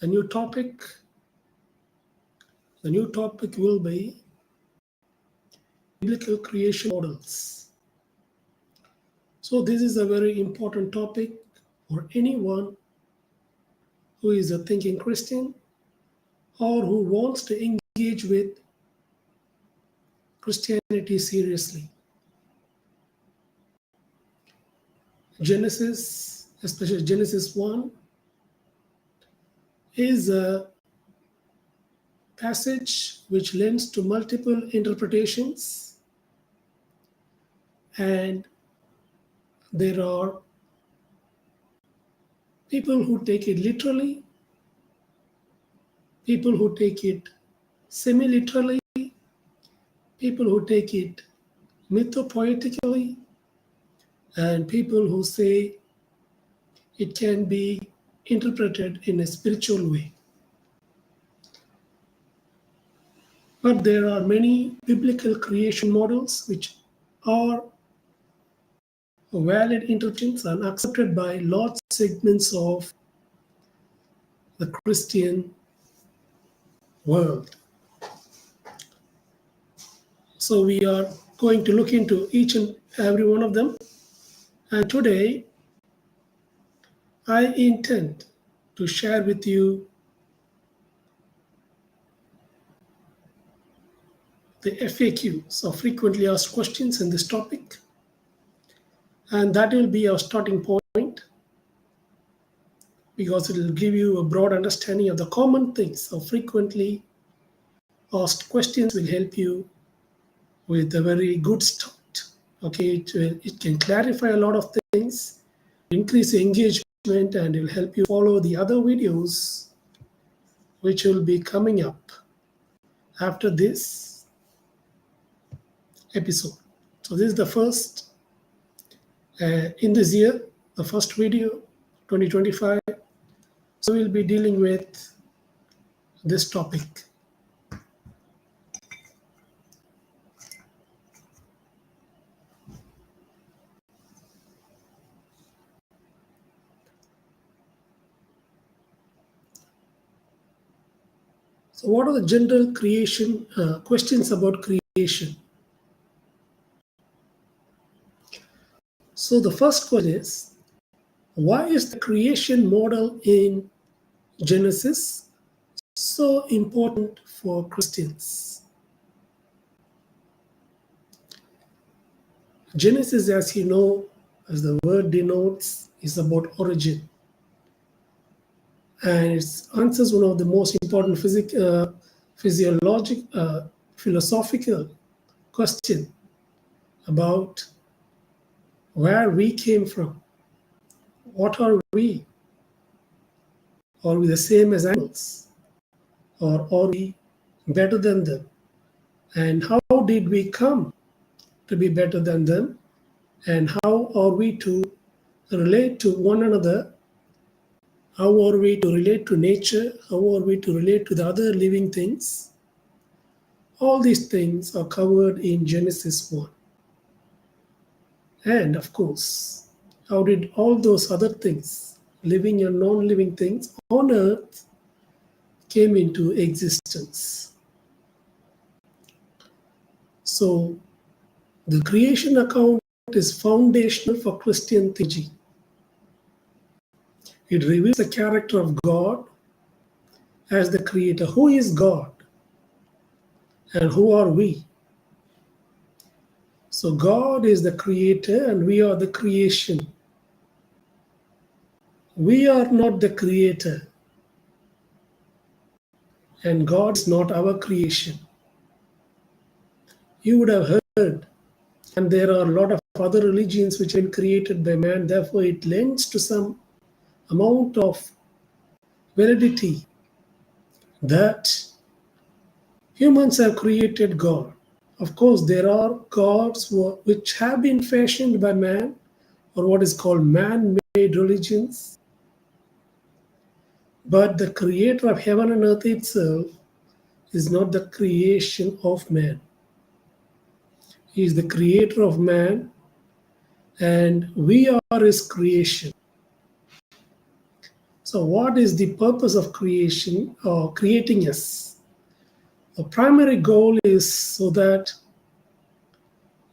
The new topic, the new topic will be biblical creation models. So this is a very important topic for anyone who is a thinking Christian or who wants to engage with Christianity seriously. Genesis, especially Genesis 1, is a passage which lends to multiple interpretations, and there are people who take it literally, people who take it semi-literally, people who take it mythopoetically, and people who say it can be interpreted in a spiritual way. But there are many biblical creation models which are valid interpretations and accepted by large segments of the Christian world. So we are going to look into each and every one of them. And today, I intend to share with you the FAQs, or frequently asked questions, in this topic. And that will be our starting point because it will give you a broad understanding of the common things. So frequently asked questions will help you with a very good start. Okay, it can clarify a lot of things, increase engagement, and it will help you follow the other videos which will be coming up after this episode. So this is the first in this year, the first video, 2025. So we'll be dealing with this topic. So what are the general creation questions about creation? So the first question is, why is the creation model in Genesis so important for Christians? Genesis, as you know, as the word denotes, is about origin. And it answers one of the most important philosophical question about where we came from. What are we? Are we the same as animals? Or are we better than them? And how did we come to be better than them? And how are we to relate to one another? How are we to relate to nature? How are we to relate to the other living things? All these things are covered in Genesis 1. And of course, how did all those other things, living and non-living things on earth, came into existence? So the creation account is foundational for Christian theology. It reveals the character of God as the creator. Who is God? And who are we? So God is the creator and we are the creation. We are not the creator. And God is not our creation. You would have heard, and there are a lot of other religions which have been created by man, therefore it lends to some amount of validity that humans have created God. Of course, there are gods which have been fashioned by man, or what is called man-made religions. But the creator of heaven and earth itself is not the creation of man. He is the creator of man, and we are his creation. So, what is the purpose of creation or creating us? The primary goal is so that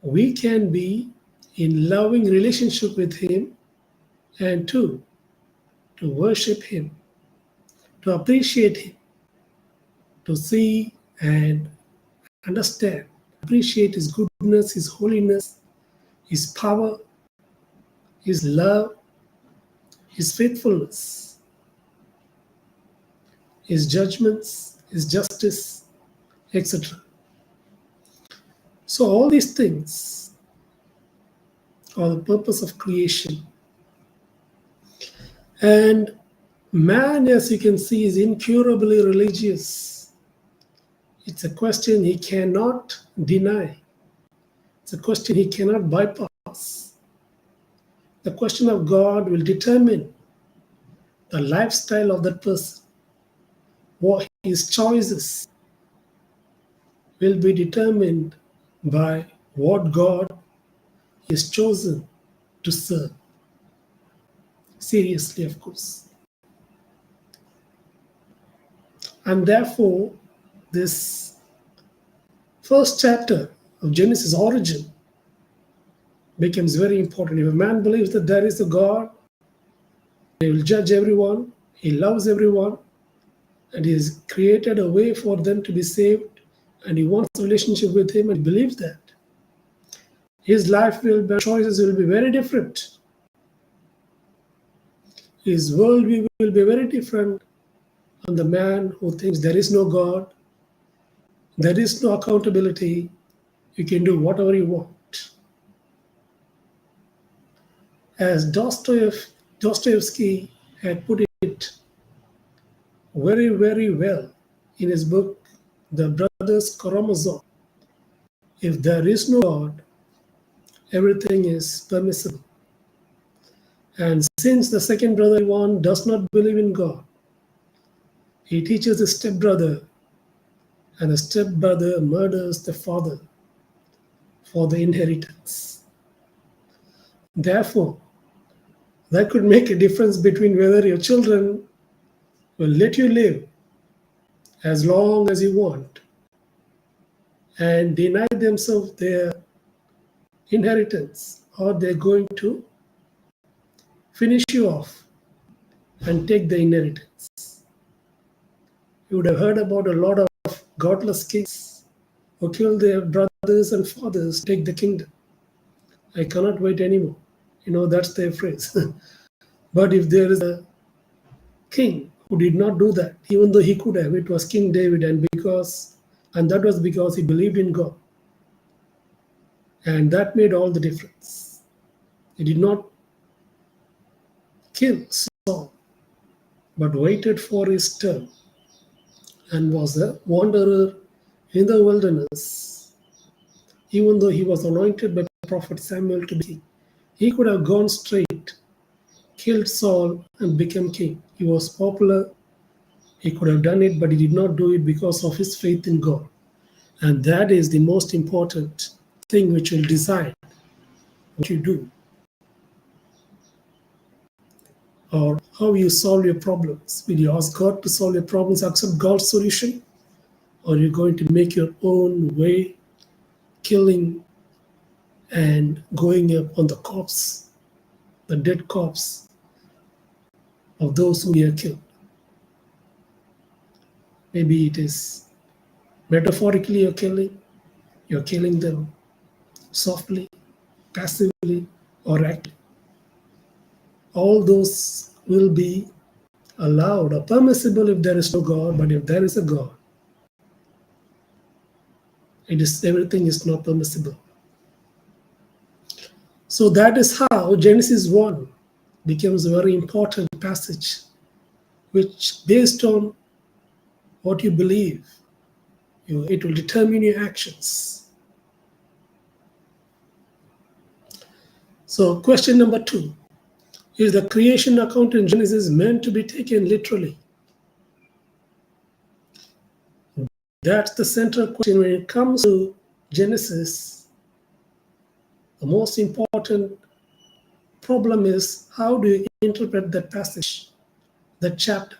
we can be in loving relationship with Him, and two, to worship Him, to appreciate Him, to see and understand, appreciate His goodness, His holiness, His power, His love, His faithfulness, His judgments, His justice, etc. So, all these things are the purpose of creation. And man, as you can see, is incurably religious. It's a question he cannot deny. It's a question he cannot bypass. The question of God will determine the lifestyle of that person. What his choices will be determined by what God is chosen to serve. Seriously, of course. And therefore, this first chapter of Genesis origin becomes very important. If a man believes that there is a God, he will judge everyone, he loves everyone, and he has created a way for them to be saved, and he wants a relationship with him, and he believes that, his life choices will be very different. His worldview will be very different on the man who thinks there is no God, there is no accountability, you can do whatever you want. As Dostoevsky had put it very, very well in his book, The Brothers Karamazov, if there is no God, everything is permissible. And since the second brother Ivan does not believe in God, he teaches his stepbrother, and the stepbrother murders the father for the inheritance. Therefore, that could make a difference between whether your children will let you live as long as you want and deny themselves their inheritance, or they're going to finish you off and take the inheritance. You would have heard about a lot of godless kings who kill their brothers and fathers to take the kingdom. I cannot wait anymore. That's their phrase. But if there is a king who did not do that, even though he could have, it was King David, and that was because he believed in God. And that made all the difference. He did not kill Saul, but waited for his turn and was a wanderer in the wilderness. Even though he was anointed by Prophet Samuel to be king, he could have gone straight, killed Saul, and become king. He was popular. He could have done it, but he did not do it because of his faith in God. And that is the most important thing which will decide what you do or how you solve your problems. Will you ask God to solve your problems, accept God's solution? Or are you going to make your own way, killing and going up on the corpse, the dead corpse of those who were killed? Maybe it is metaphorically you're killing them softly, passively, or actively. All those will be allowed or permissible if there is no God, but if there is a God, everything is not permissible. So that is how Genesis 1 becomes a very important passage, which based on what you believe, it will determine your actions. So question number 2, is the creation account in Genesis meant to be taken literally? That's the central question when it comes to Genesis. The most important problem is, how do you interpret that passage? that chapter?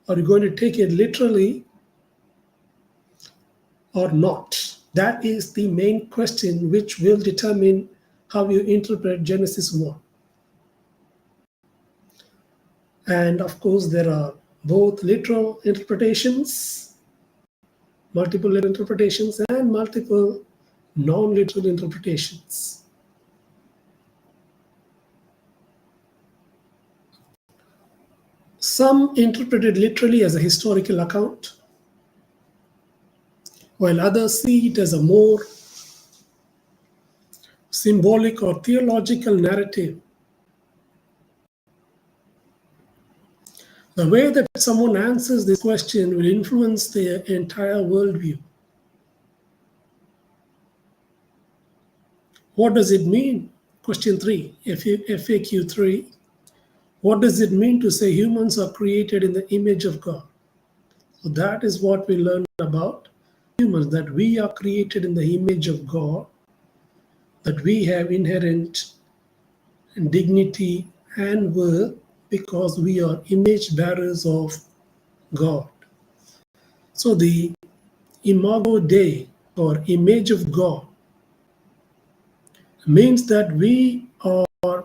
Are you going to take it literally or not? That is the main question which will determine how you interpret Genesis 1. And of course, there are both literal interpretations, multiple interpretations, and multiple non-literal interpretations. Some interpret it literally as a historical account, while others see it as a more symbolic or theological narrative. The way that someone answers this question will influence their entire worldview. What does it mean? Question 3, FAQ 3. What does it mean to say humans are created in the image of God? So that is what we learned about humans, that we are created in the image of God, that we have inherent dignity and worth because we are image bearers of God. So the imago Dei, or image of God, means that we are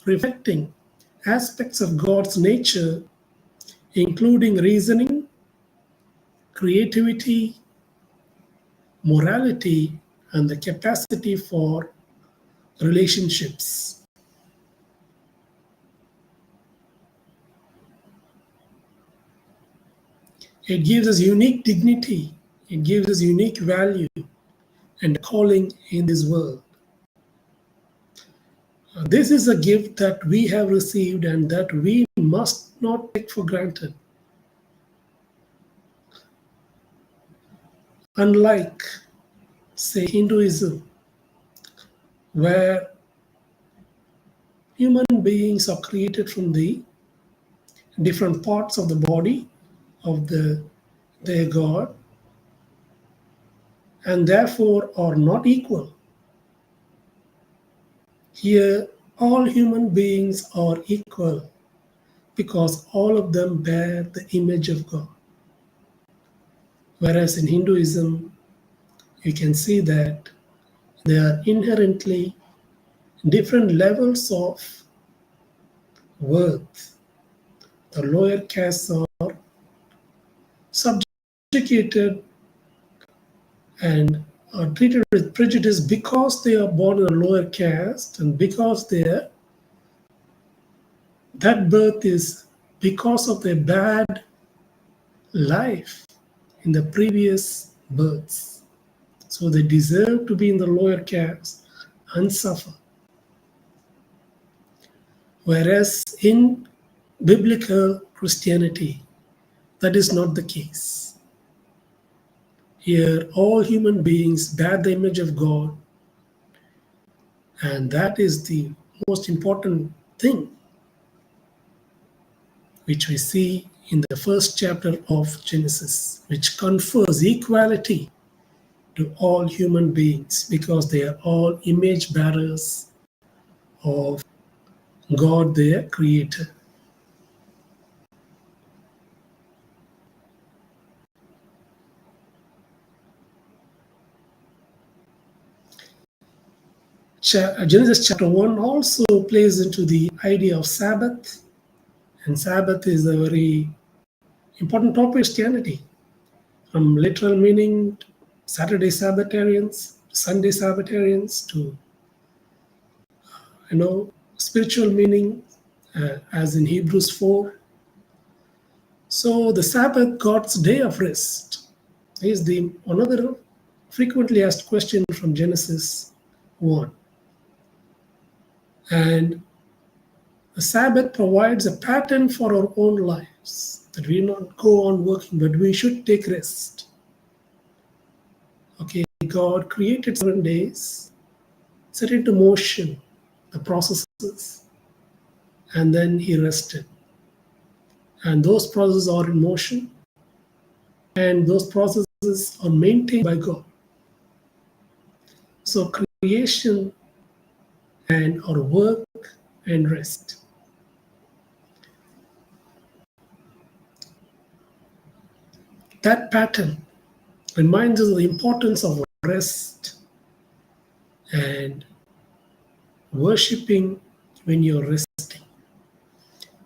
reflecting aspects of God's nature, including reasoning, creativity, morality, and the capacity for relationships. It gives us unique dignity, it gives us unique value and calling in this world. This is a gift that we have received and that we must not take for granted. Unlike, say, Hinduism, where human beings are created from the different parts of the body of their God, and therefore are not equal. Here, all human beings are equal because all of them bear the image of God. Whereas in Hinduism, you can see that there are inherently different levels of worth. The lower castes are subjugated and are treated with prejudice because they are born in a lower caste and because that birth is because of their bad life in the previous births. So they deserve to be in the lower caste and suffer. Whereas in biblical Christianity, that is not the case. Here, all human beings bear the image of God, and that is the most important thing which we see in the first chapter of Genesis, which confers equality to all human beings because they are all image bearers of God, their creator. Genesis chapter 1 also plays into the idea of Sabbath, and Sabbath is a very important topic in Christianity, from literal meaning Saturday Sabbatarians, Sunday Sabbatarians, to spiritual meaning, as in Hebrews 4. So the Sabbath, God's day of rest, is the another frequently asked question from Genesis 1. And the Sabbath provides a pattern for our own lives, that we not go on working, but we should take rest. Okay, God created 7 days, set into motion the processes, and then He rested. And those processes are in motion, and those processes are maintained by God. So creation and our work and rest. That pattern reminds us of the importance of rest and worshipping when you're resting,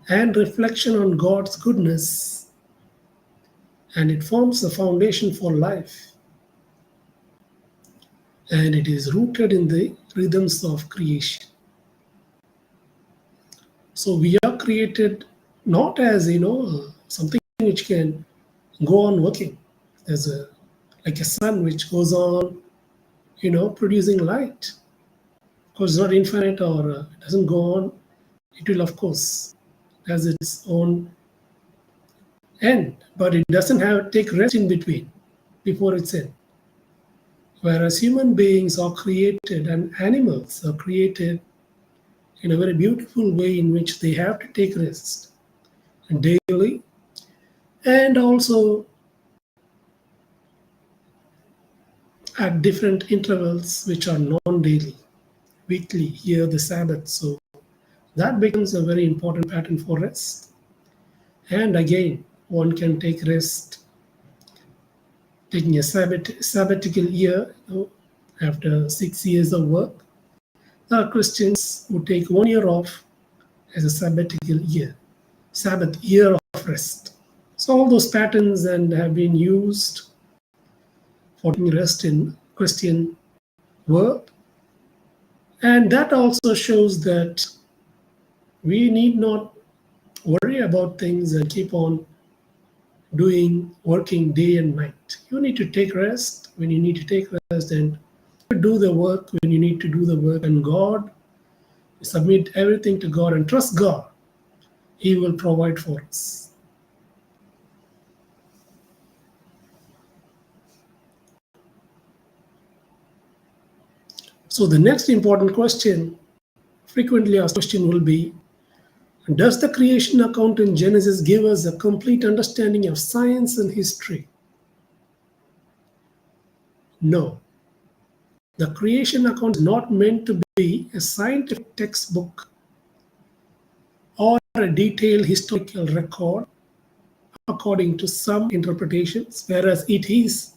and reflection on God's goodness, and it forms the foundation for life, and it is rooted in the rhythms of creation. So we are created not as something which can go on working. There's a like a sun which goes on producing light. Of course, it's not infinite, or it doesn't go on. It will, of course, has its own end, but it doesn't have take rest in between before its end. Whereas human beings are created and animals are created in a very beautiful way in which they have to take rest daily, and also at different intervals which are non-daily, weekly, here the Sabbath. So that becomes a very important pattern for rest. And again, one can take rest, taking a sabbatical year after 6 years of work. There are Christians who take 1 year off as a sabbatical year, Sabbath year of rest. So all those patterns and have been used for taking rest in Christian world. And that also shows that we need not worry about things and keep on working day and night. You need to take rest when you need to take rest, and do the work when you need to do the work. And God, submit everything to God and trust God. He will provide for us. So the next important question, frequently asked question, will be, does the creation account in Genesis give us a complete understanding of science and history? No. The creation account is not meant to be a scientific textbook or a detailed historical record according to some interpretations, whereas it is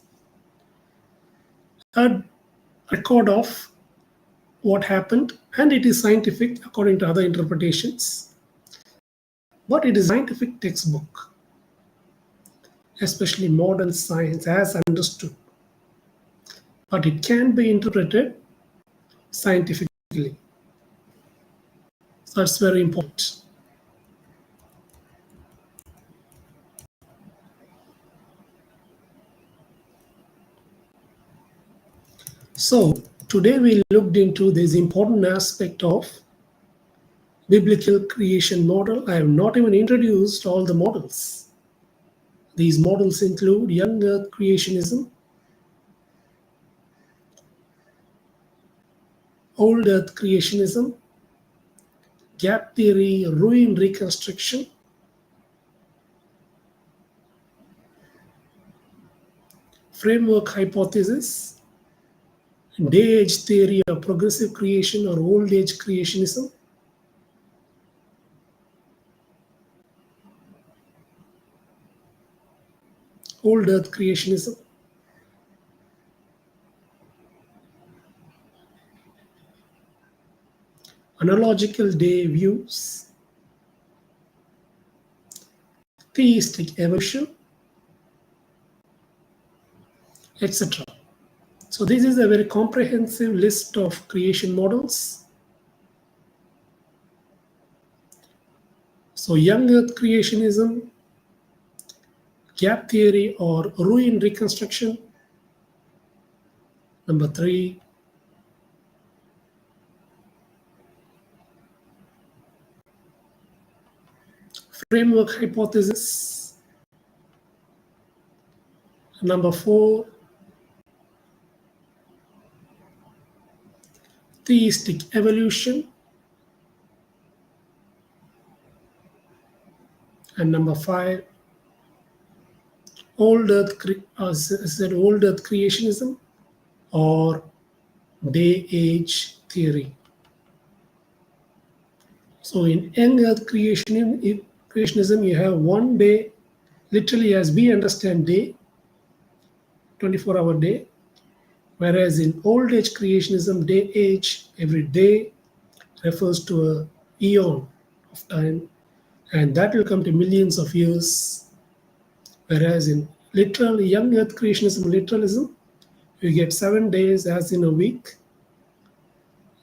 a record of what happened, and it is scientific according to other interpretations. But it is a scientific textbook, especially modern science as understood. But it can be interpreted scientifically. So that's very important. So today we looked into this important aspect of biblical creation model. I have not even introduced all the models. These models include young earth creationism, old earth creationism, gap theory, ruin reconstruction, framework hypothesis, day age theory of progressive creation or old age creationism, old earth creationism, analogical day views, theistic evolution, etc. So this is a very comprehensive list of creation models. So young earth creationism, gap theory or ruin reconstruction. Number 3, framework hypothesis. Number 4, theistic evolution. And number 5, old earth creationism or day age theory. So in young earth creationism, you have one day, literally as we understand day, 24-hour day, whereas in old age creationism, day age, every day refers to a eon of time, and that will come to millions of years. Whereas in literal young earth creationism, literalism, you get 7 days as in a week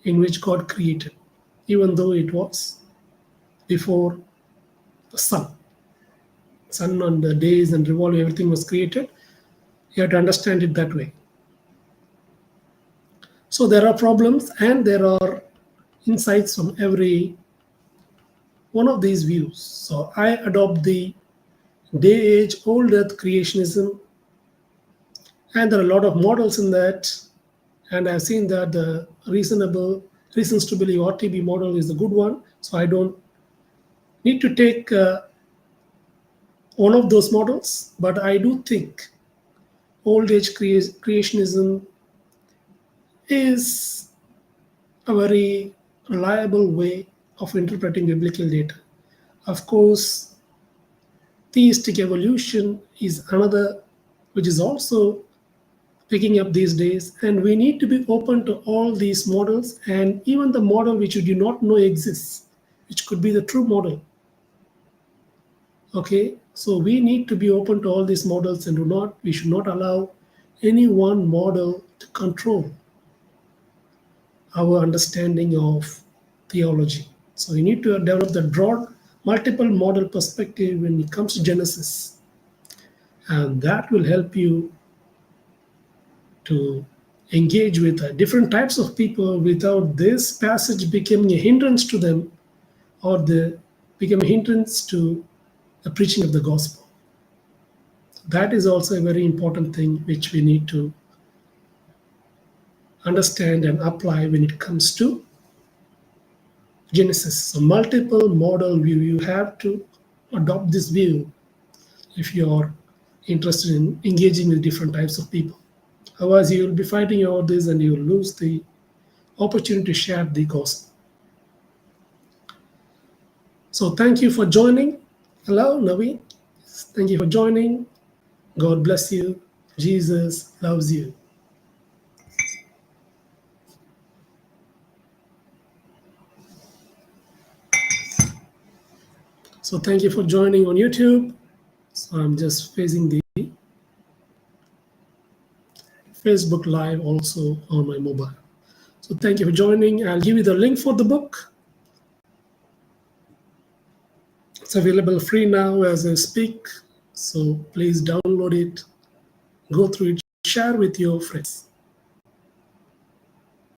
in which God created, even though it was before the sun. Sun on the days and revolve, everything was created. You have to understand it that way. So there are problems and there are insights from every one of these views. So I adopt the day age, old earth creationism, and there are a lot of models in that. And I've seen that the reasons to believe RTB model is the good one. So I don't need to take one of those models, but I do think old age creationism is a very reliable way of interpreting biblical data. Of course, theistic evolution is another which is also picking up these days, and we need to be open to all these models, and even the model which you do not know exists, which could be the true model. Okay, so we need to be open to all these models and we should not allow any one model to control our understanding of theology. So you need to develop the broad multiple model perspective when it comes to Genesis, and that will help you to engage with different types of people without this passage becoming a hindrance to them, or the become a hindrance to the preaching of the gospel. That is also a very important thing which we need to understand and apply when it comes to Genesis. So multiple model view, you have to adopt this view if you are interested in engaging with different types of people. Otherwise, you will be fighting over this and you will lose the opportunity to share the gospel. So thank you for joining. Hello, Naveen. Thank you for joining. God bless you. Jesus loves you. So thank you for joining on YouTube. So I'm just facing the Facebook Live also on my mobile. So thank you for joining. I'll give you the link for the book. It's available free now as I speak. So please download it, go through it, share with your friends.